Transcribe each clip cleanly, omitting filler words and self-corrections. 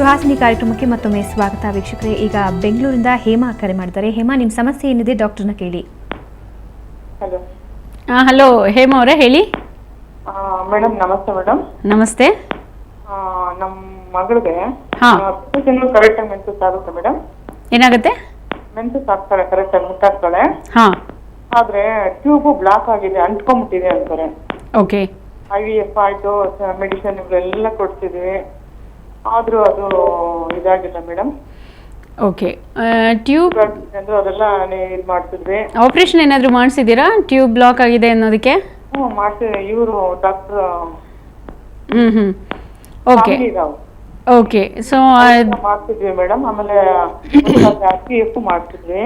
ಸುಹಾಸಿನಿ ಕಾರ್ಯಕ್ರಮಕ್ಕೆ ಮತ್ತೊಮ್ಮೆ ಸ್ವಾಗತ ವೀಕ್ಷಕರೇ. ಈಗ ಬೆಂಗಳೂರಿಂದ ಹೇಮಾ ಕರೆ ಮಾಡಿದ್ದಾರೆ. ಹೇಮಾ, ನಿಮ್ಮ ಸಮಸ್ಯೆ ಏನಿದೆ ಡಾಕ್ಟರ್ನ ಕೇಳಿ. ಹಲೋ. ಹಲೋ ಹೇಮಾ ಅವರೇ, ಹೇಳಿ. ಮೇಡಮ್ ನಮಸ್ತೆ. ಮೇಡಮ್ ನಮಸ್ತೆ. ನಮ್ಮ ಮಗಳಿಗೆ ಕರೆಕ್ಟ್ ಆಗಿ ಮೆನ್ಸಸ್ ಆಗುತ್ತೆ ಮೇಡಮ್. ಏನಾಗುತ್ತೆ? ಮೆನ್ಸಸ್ ಆಗ್ತಾರೆ ಕರೆಕ್ಟ್ ಆಗಿ ಮುಟ್ಟಾಗ್ತಾಳೆ. ಆದ್ರೆ ಟ್ಯೂಬ್ ಬ್ಲಾಕ್ ಆಗಿದೆ, ಅಂಟ್ಕೊಂಡ್ಬಿಟ್ಟಿದೆ ಅಂತಾರೆ. ಓಕೆ. IVF ಆಯ್ತು, ಮೆಡಿಸಿನ್ ಇವೆಲ್ಲ ಕೊಡ್ತಿದ್ವಿ, ಆದ್ರೂ ಅದು ಇದಾಗಿಲ್ಲ ಮೇಡಮ್. ಓಕೆ. ಟ್ಯೂಬ್ ಅದೆಲ್ಲ ಇದು ಮಾಡ್ತಿದ್ವಿ. ಆಪರೇಷನ್ ಏನಾದರೂ ಮಾಡಿಸಿದ್ದೀರಾ ಟ್ಯೂಬ್ ಬ್ಲಾಕ್ ಆಗಿದೆ ಅನ್ನೋದಕ್ಕೆ? ಮಾಡ್ತಿದ್ವಿ. ಇವರು ಡಾಕ್ಟರ್ ಓಕೆ ಓಕೆ. ಸೊ ಮಾಡ್ತಿದ್ವಿ ಮೇಡಮ್. ಆಮೇಲೆ IVF ಮಾಡ್ತಿದ್ವಿ.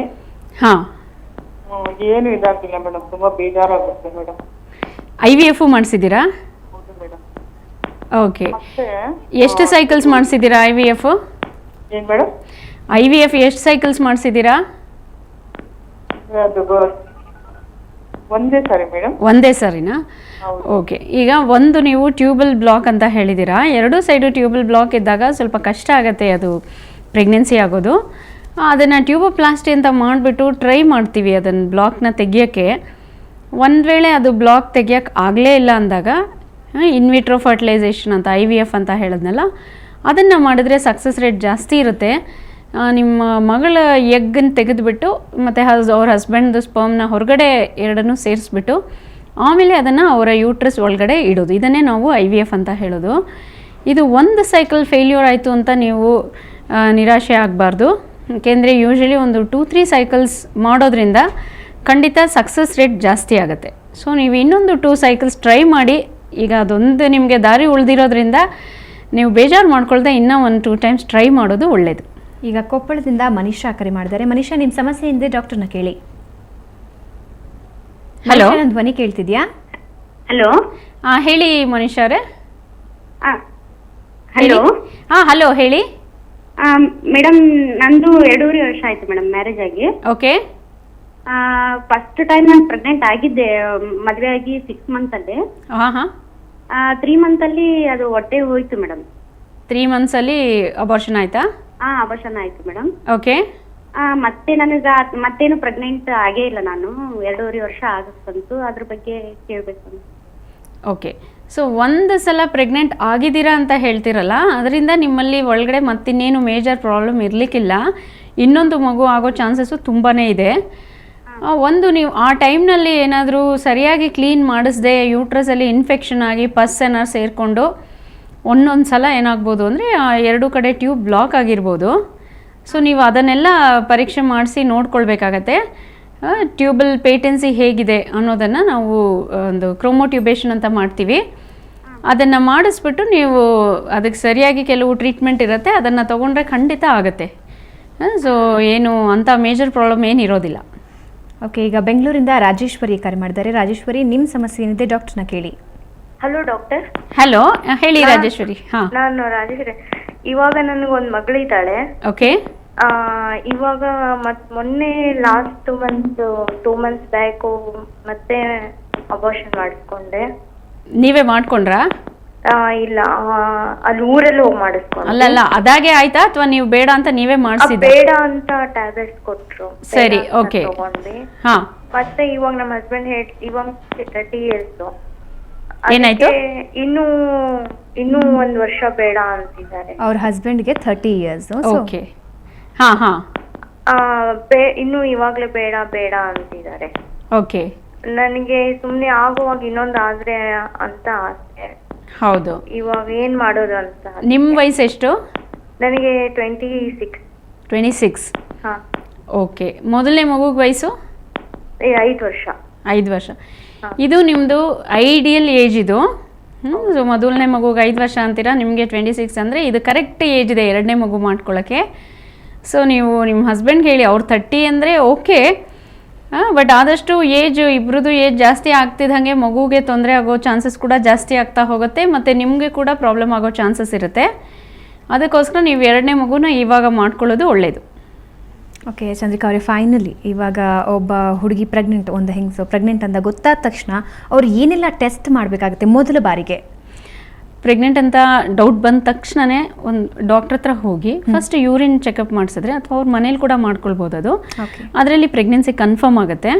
ಏನು ಇದಾಗಿಲ್ಲ ಮೇಡಮ್, ತುಂಬಾ ಬೇಜಾರಾಗುತ್ತೆ ಮೇಡಮ್. IVF ಮಾಡಿಸಿದ್ದೀರಾ? ಹೌದು ಮೇಡಮ್. ಓಕೆ. ಎಷ್ಟು ಸೈಕಲ್ಸ್ ಮಾಡಿಸಿದ್ದೀರಾ IVF? ಏನ್ ಮೇಡಮ್? IVF ಎಷ್ಟು ಸೈಕಲ್ಸ್ ಮಾಡಿಸಿದ್ದೀರಾ? ಒಂದೇ ಸರಿ ಮೇಡಮ್. ಒಂದೇ ಸರಿನಾ? ಓಕೆ. ಈಗ ಒಂದು ನೀವು ಟ್ಯೂಬಲ್ ಬ್ಲಾಕ್ ಅಂತ ಹೇಳಿದ್ದೀರಾ. ಎರಡೂ ಸೈಡು ಟ್ಯೂಬಲ್ ಬ್ಲಾಕ್ ಇದ್ದಾಗ ಸ್ವಲ್ಪ ಕಷ್ಟ ಆಗುತ್ತೆ ಅದು ಪ್ರೆಗ್ನೆನ್ಸಿ ಆಗೋದು. ಅದನ್ನು ಟ್ಯೂಬೋಪ್ಲಾಸ್ಟಿ ಅಂತ ಮಾಡಿಬಿಟ್ಟು ಟ್ರೈ ಮಾಡ್ತೀವಿ ಅದನ್ನು ಬ್ಲಾಕ್ನ ತೆಗಿಯೋಕ್ಕೆ. ಒಂದು ವೇಳೆ ಅದು ಬ್ಲಾಕ್ ತೆಗಿಯೋಕ್ಕೆ ಆಗಲೇ ಇಲ್ಲ ಅಂದಾಗ ಇನ್ವಿಟ್ರೋ ಫರ್ಟಿಲೈಸೇಷನ್ ಅಂತ IVF ಅಂತ ಹೇಳಿದ್ನಲ್ಲ, ಅದನ್ನು ಮಾಡಿದ್ರೆ ಸಕ್ಸಸ್ ರೇಟ್ ಜಾಸ್ತಿ ಇರುತ್ತೆ. ನಿಮ್ಮ ಮಗಳ ಎಗ್ಗನ್ನು ತೆಗೆದುಬಿಟ್ಟು ಮತ್ತು ಅವ್ರ ಹಸ್ಬೆಂಡ್ದು ಸ್ಪರ್ಮ್ನ ಹೊರಗಡೆ ಎರಡನ್ನೂ ಸೇರಿಸ್ಬಿಟ್ಟು ಆಮೇಲೆ ಅದನ್ನು ಅವರ ಯೂಟ್ರಸ್ ಒಳಗಡೆ ಇಡೋದು. ಇದನ್ನೇ ನಾವು IVF ಅಂತ ಹೇಳೋದು. ಇದು ಒಂದು ಸೈಕಲ್ ಫೇಲ್ಯೂರ್ ಆಯಿತು ಅಂತ ನೀವು ನಿರಾಶೆ ಆಗಬಾರ್ದು. ಏಕೆಂದರೆ ಯೂಶ್ವಲಿ ಒಂದು 2-3 ಸೈಕಲ್ಸ್ ಮಾಡೋದ್ರಿಂದ ಖಂಡಿತ ಸಕ್ಸಸ್ ರೇಟ್ ಜಾಸ್ತಿ ಆಗುತ್ತೆ. ಸೊ ನೀವು ಇನ್ನೊಂದು 2 ಸೈಕಲ್ಸ್ ಟ್ರೈ ಮಾಡಿ. ಈಗ ಅದೊಂದು ನಿಮಗೆ ದಾರಿ ಉಳಿದಿರೋದ್ರಿಂದ ನೀವು ಬೇಜಾರು ಮಾಡ್ಕೊಳ್ದೆ ಇನ್ನೂ 1-2 ಟೈಮ್ಸ್ ಟ್ರೈ ಮಾಡೋದು ಒಳ್ಳೆಯದು. ಈಗ ಕೊಪ್ಪಳದಿಂದ ಮನೀಷಾ ಕರೆ ಮಾಡಿದ್ದಾರೆ. ಮನೀಷಾ, ನಿಮ್ಮ ಸಮಸ್ಯೆ ಏನಿದೆ ಡಾಕ್ಟರ್ನ ಕೇಳಿ. ಹಲೋ, ನನ್ನ ಧ್ವನಿ ಕೇಳ್ತಿದ್ಯಾ? ಹಲೋ. ಹೇಳಿ ಮನೀಷಾ ಅವರೇ. ಹಲೋ. ಹಲೋ ಹೇಳಿ. ಮೇಡಮ್, ನಂದು 2.5 ವರ್ಷ ಆಯ್ತು ಮೇಡಮ್ ಮ್ಯಾರೇಜ್ ಆಗಿ. ಓಕೆ. ಫಸ್ಟ್ ಟೈಮ್ ನಾನು ಪ್ರೆಗ್ನೆಂಟ್ ಆಗಿದ್ದೆ ಮದುವೆ ಆಗಿ 6 ಮಂತ್ ಅಲ್ಲಿ. 3 ಮಂತ್ ಅಲ್ಲಿ ಅದು ಹೊಟ್ಟೆ ಹೋಯ್ತು ಮೇಡಮ್. 3 ಮಂತ್ಸಲ್ಲಿ ಅಬಾರ್ಷನ್ ಆಯ್ತಾ? ಅಬಾರ್ಷನ್ ಆಯ್ತು ಮೇಡಮ್. ಓಕೆ. ಮತ್ತೆ ಮತ್ತೇನು ಪ್ರೆಗ್ನೆಂಟ್ ಆಗೇ ಇಲ್ಲ ನಾನು. 2.5 ವರ್ಷ ಆಗಕ್ಕಂತು. ಅದ್ರ ಬಗ್ಗೆ ಕೇಳಬೇಕು. ಓಕೆ. ಸೊ ಒಂದು ಸಲ ಪ್ರೆಗ್ನೆಂಟ್ ಆಗಿದ್ದೀರಾ ಅಂತ ಹೇಳ್ತಿರಲ್ಲ, ಅದರಿಂದ ನಿಮ್ಮಲ್ಲಿ ಒಳಗಡೆ ಮತ್ತಿನ್ನೇನು ಮೇಜರ್ ಪ್ರಾಬ್ಲಮ್ ಇರಲಿಕ್ಕಿಲ್ಲ. ಇನ್ನೊಂದು ಮಗು ಆಗೋ ಚಾನ್ಸಸ್ಸು ತುಂಬಾ ಇದೆ. ಒಂದು ನೀವು ಆ ಟೈಮ್ನಲ್ಲಿ ಏನಾದರೂ ಸರಿಯಾಗಿ ಕ್ಲೀನ್ ಮಾಡಿಸ್ದೆ ಯೂಟ್ರಸಲ್ಲಿ ಇನ್ಫೆಕ್ಷನ್ ಆಗಿ ಪಸ್ ಏನಾದ್ರು ಸೇರಿಕೊಂಡು ಒಂದೊಂದು ಸಲ ಏನಾಗ್ಬೋದು ಅಂದರೆ 2 ಕಡೆ ಟ್ಯೂಬ್ ಬ್ಲಾಕ್ ಆಗಿರ್ಬೋದು. ಸೊ ನೀವು ಅದನ್ನೆಲ್ಲ ಪರೀಕ್ಷೆ ಮಾಡಿಸಿ ನೋಡ್ಕೊಳ್ಬೇಕಾಗತ್ತೆ. ಟ್ಯೂಬಲ್ ಪೇಟೆನ್ಸಿ ಹೇಗಿದೆ ಅನ್ನೋದನ್ನು ನಾವು ಒಂದು ಕ್ರೋಮೋಟ್ಯೂಬೇಷನ್ ಅಂತ ಮಾಡ್ತೀವಿ. ಅದನ್ನು ಮಾಡಿಸ್ಬಿಟ್ಟು ನೀವು ಅದಕ್ಕೆ ಸರಿಯಾಗಿ ಕೆಲವು ಟ್ರೀಟ್ಮೆಂಟ್ ಇರುತ್ತೆ, ಅದನ್ನು ತೊಗೊಂಡ್ರೆ ಖಂಡಿತ ಆಗುತ್ತೆ. ಸೊ ಏನು ಅಂಥ ಮೇಜರ್ ಪ್ರಾಬ್ಲಮ್ ಏನು ಇರೋದಿಲ್ಲ. ಓಕೆ. ಈಗ ಬೆಂಗಳೂರಿಂದ ರಾಜೇಶ್ವರಿ ಕರೆ ಮಾಡಿದ್ದಾರೆ. ರಾಜೇಶ್ವರಿ, ನಿಮ್ಮ ಸಮಸ್ಯೆ ಏನಿದೆ ಡಾಕ್ಟರ್ನ ಕೇಳಿ. Hello doctor. ಹಲೋ ಹೇಳಿ ರಾಜೇಶ್ವರಿ. ನಾನು ರಾಜೇಶ್ವರಿ. ಇವಾಗ ನನಗೊಂದು ಮಗಳಿದ್ದಾಳೆ. ಓಕೆ. ಇವಾಗ ಮೊನ್ನೆ ಲಾಸ್ಟ್ 2 ಮಂತ್ಸ್ ಬ್ಯಾಕು ಮತ್ತೆ ಅಬಾರ್ಷನ್ ಮಾಡಿಸ್ಕೊಂಡೆ. ನೀವೇ ಮಾಡ್ಕೊಂಡ್ರಾ? ಇಲ್ಲ, ಅಲ್ಲಿ ಊರಲ್ಲಿ ಹೋಗಿ ಮಾಡಿಸ್ಕೊಂಡೆ. ಅಲ್ಲಲ್ಲ, ಅದಾಗೆ ಆಯ್ತಾ ಅಥವಾ ನೀವು ಬೇಡ ಅಂತ ನೀವೇ ಮಾಡಿಸಿದ? ಬೇಡ ಅಂತ ಟ್ಯಾಬ್ಲೆಟ್ಸ್ ಕೊಟ್ರು. ಸರಿ, ಓಕೆ. ತಗೊಂಡ್ವಿ. ಮತ್ತೆ ಇವಾಗ ನಮ್ಮ ಹಸ್ಬೆಂಡ್ ಇವಾಗ 30 ಇಯರ್ಸ್. ಏನಾಯ್ತು? ಇನ್ನೂ 1 ವರ್ಷ ಬೇಡ ಅಂತಿದ್ದಾರೆ. ಅವ್ರ ಹಸ್ಬೆಂಡ್ಗೆ 30 ಇಯರ್ಸ್. ಓಕೆ. ಇನ್ನು ಇವಾಗ್ಲೇ ಬೇಡ ಬೇಡ ಅಂತಿದ್ದಾರೆ. ಓಕೆ. ನನಗೆ ಸುಮ್ನೆ ಆಗುವಾಗ ಇನ್ನೊಂದು ಆದ್ರೆ ಅಂತ ಆಸೆ. ಹೌದು. ಇವಾಗ ಏನ್ ಮಾಡೋದು ಅಂತ. ನಿಮ್ಮ ವಯಸ್ಸು ಎಷ್ಟು? ನನಗೆ 26. 26. ಓಕೆ. ಮೊದಲನೇ ಮಗುಗೆ ವಯಸ್ಸು? 5 ವರ್ಷ. 5 ವರ್ಷ. ಇದು ನಿಮ್ಮದು ಐಡಿಯಲ್ ಏಜ್ ಇದು. ಸೊ ಮೊದಲನೇ ಮಗುಗೆ 5 ವರ್ಷ ಅಂತೀರಾ, ನಿಮಗೆ 26 ಅಂದರೆ ಇದು ಕರೆಕ್ಟ್ ಏಜ್ ಇದೆ 2ನೇ ಮಗು ಮಾಡ್ಕೊಳ್ಳೋಕ್ಕೆ. ಸೊ ನೀವು ನಿಮ್ಮ ಹಸ್ಬೆಂಡ್ಗೆ ಹೇಳಿ, ಅವ್ರು 30 ಅಂದರೆ ಓಕೆ. ಬಟ್ ಆದಷ್ಟು ಇಬ್ಬರದು ಏಜ್ ಜಾಸ್ತಿ ಆಗ್ತಿದ್ದಂಗೆ ಮಗುಗೆ ತೊಂದರೆ ಆಗೋ ಚಾನ್ಸಸ್ ಕೂಡ ಜಾಸ್ತಿ ಆಗ್ತಾ ಹೋಗುತ್ತೆ, ಮತ್ತು ನಿಮಗೆ ಕೂಡ ಪ್ರಾಬ್ಲಮ್ ಆಗೋ ಚಾನ್ಸಸ್ ಇರುತ್ತೆ. ಅದಕ್ಕೋಸ್ಕರ ನೀವು 2ನೇ ಮಗುನ ಇವಾಗ ಮಾಡ್ಕೊಳ್ಳೋದು ಒಳ್ಳೆಯದು. ಓಕೆ ಚಂದ್ರಿಕಾ ಅವರೇ, ಫೈನಲಿ ಇವಾಗ ಒಬ್ಬ ಹುಡುಗಿ ಒಂದು ಹೆಂಗಸು ಪ್ರೆಗ್ನೆಂಟ್ ಅಂತ ಗೊತ್ತಾದ ತಕ್ಷಣ ಅವ್ರು ಏನೆಲ್ಲ ಟೆಸ್ಟ್ ಮಾಡಬೇಕಾಗುತ್ತೆ ಮೊದಲ ಬಾರಿಗೆ? ಪ್ರೆಗ್ನೆಂಟ್ ಅಂತ ಡೌಟ್ ಬಂದ ತಕ್ಷಣನೇ ಒಂದು ಡಾಕ್ಟರ್ ಹತ್ರ ಹೋಗಿ ಫಸ್ಟ್ ಯೂರಿನ್ ಚೆಕಪ್ ಮಾಡಿಸಿದ್ರೆ ಅಥವಾ ಅವ್ರ ಮನೇಲಿ ಕೂಡ ಮಾಡ್ಕೊಳ್ಬೋದು. ಅದು ಅದರಲ್ಲಿ ಪ್ರೆಗ್ನೆನ್ಸಿ ಕನ್ಫರ್ಮ್ ಆಗುತ್ತೆ.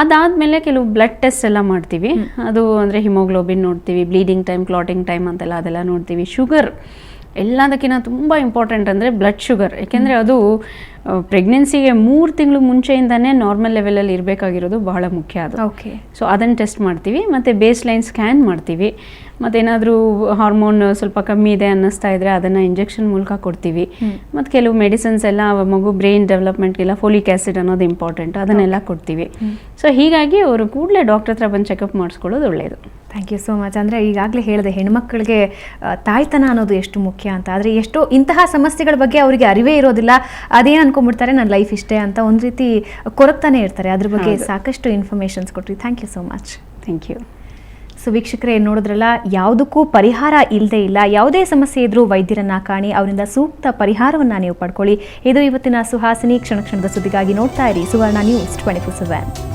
ಅದಾದಮೇಲೆ ಕೆಲವು ಬ್ಲಡ್ ಟೆಸ್ಟ್ ಎಲ್ಲ ಮಾಡ್ತೀವಿ. ಅದು ಅಂದರೆ ಹಿಮೋಗ್ಲೋಬಿನ್ ನೋಡ್ತೀವಿ, ಬ್ಲೀಡಿಂಗ್ ಟೈಮ್, ಕ್ಲಾಟಿಂಗ್ ಟೈಮ್ ಅಂತೆಲ್ಲ ಅದೆಲ್ಲ ನೋಡ್ತೀವಿ. ಶುಗರ್ ಎಲ್ಲದಕ್ಕಿಂತ ತುಂಬ ಇಂಪಾರ್ಟೆಂಟ್ ಅಂದರೆ ಬ್ಲಡ್ ಶುಗರ್. ಏಕೆಂದರೆ ಅದು ಪ್ರೆಗ್ನೆನ್ಸಿಗೆ 3 ತಿಂಗಳು ಮುಂಚೆಯಿಂದನೇ ನಾರ್ಮಲ್ ಲೆವೆಲಲ್ಲಿ ಇರಬೇಕಾಗಿರೋದು ಬಹಳ ಮುಖ್ಯ ಅದು. ಸೊ ಅದನ್ನು ಟೆಸ್ಟ್ ಮಾಡ್ತೀವಿ. ಮತ್ತು ಬೇಸ್ ಲೈನ್ ಸ್ಕ್ಯಾನ್ ಮಾಡ್ತೀವಿ. ಮತ್ತೇನಾದರೂ ಹಾರ್ಮೋನ್ ಸ್ವಲ್ಪ ಕಮ್ಮಿ ಇದೆ ಅನ್ನಿಸ್ತಾ ಇದ್ದರೆ ಅದನ್ನು ಇಂಜೆಕ್ಷನ್ ಮೂಲಕ ಕೊಡ್ತೀವಿ. ಮತ್ತು ಕೆಲವು ಮೆಡಿಸಿನ್ಸ್ ಎಲ್ಲ ಮಗು ಬ್ರೈನ್ ಡೆವಲಪ್ಮೆಂಟ್ಗೆಲ್ಲ ಫೋಲಿಕ್ ಆ್ಯಸಿಡ್ ಅನ್ನೋದು ಇಂಪಾರ್ಟೆಂಟ್, ಅದನ್ನೆಲ್ಲ ಕೊಡ್ತೀವಿ. ಸೊ ಹೀಗಾಗಿ ಅವರು ಕೂಡಲೇ ಡಾಕ್ಟರ್ ಹತ್ರ ಬಂದು ಚೆಕಪ್ ಮಾಡಿಸ್ಕೊಳ್ಳೋದು ಒಳ್ಳೆಯದು. Thank you so much. ಅಂದರೆ ಈಗಾಗಲೇ ಹೇಳಿದೆ ಹೆಣ್ಮಕ್ಳಿಗೆ ತಾಯ್ತನ ಅನ್ನೋದು ಎಷ್ಟು ಮುಖ್ಯ ಅಂತ. ಆದರೆ ಎಷ್ಟೋ ಇಂತಹ ಸಮಸ್ಯೆಗಳ ಬಗ್ಗೆ ಅವರಿಗೆ ಅರಿವೇ ಇರೋದಿಲ್ಲ. ಅದೇನು ಅನ್ಕೊಂಡ್ಬಿಡ್ತಾರೆ, ನನ್ನ ಲೈಫ್ ಇಷ್ಟೇ ಅಂತ ಒಂದು ರೀತಿ ಕೊರಗ್ತಾನೆ ಇರ್ತಾರೆ. ಅದ್ರ ಬಗ್ಗೆ ಸಾಕಷ್ಟು ಇನ್ಫಾರ್ಮೇಷನ್ಸ್ ಕೊಟ್ರಿ. Thank you so much. Thank you. So ವೀಕ್ಷಕರೇ ನೋಡಿದ್ರಲ್ಲ, ಯಾವುದಕ್ಕೂ ಪರಿಹಾರ ಇಲ್ಲದೆ ಇಲ್ಲ. ಯಾವುದೇ ಸಮಸ್ಯೆ ಇದ್ರೂ ವೈದ್ಯರನ್ನ ಕಾಣಿ, ಅವರಿಂದ ಸೂಕ್ತ ಪರಿಹಾರವನ್ನು ನೀವು ಪಡ್ಕೊಳ್ಳಿ. ಇದು ಇವತ್ತಿನ ಸುಹಾಸಿನಿ. ಕ್ಷಣ ಕ್ಷಣದ ಸುದ್ದಿಗಾಗಿ ನೋಡ್ತಾ ಇರಿ ಸುವರ್ಣ ನ್ಯೂಸ್ 24/7.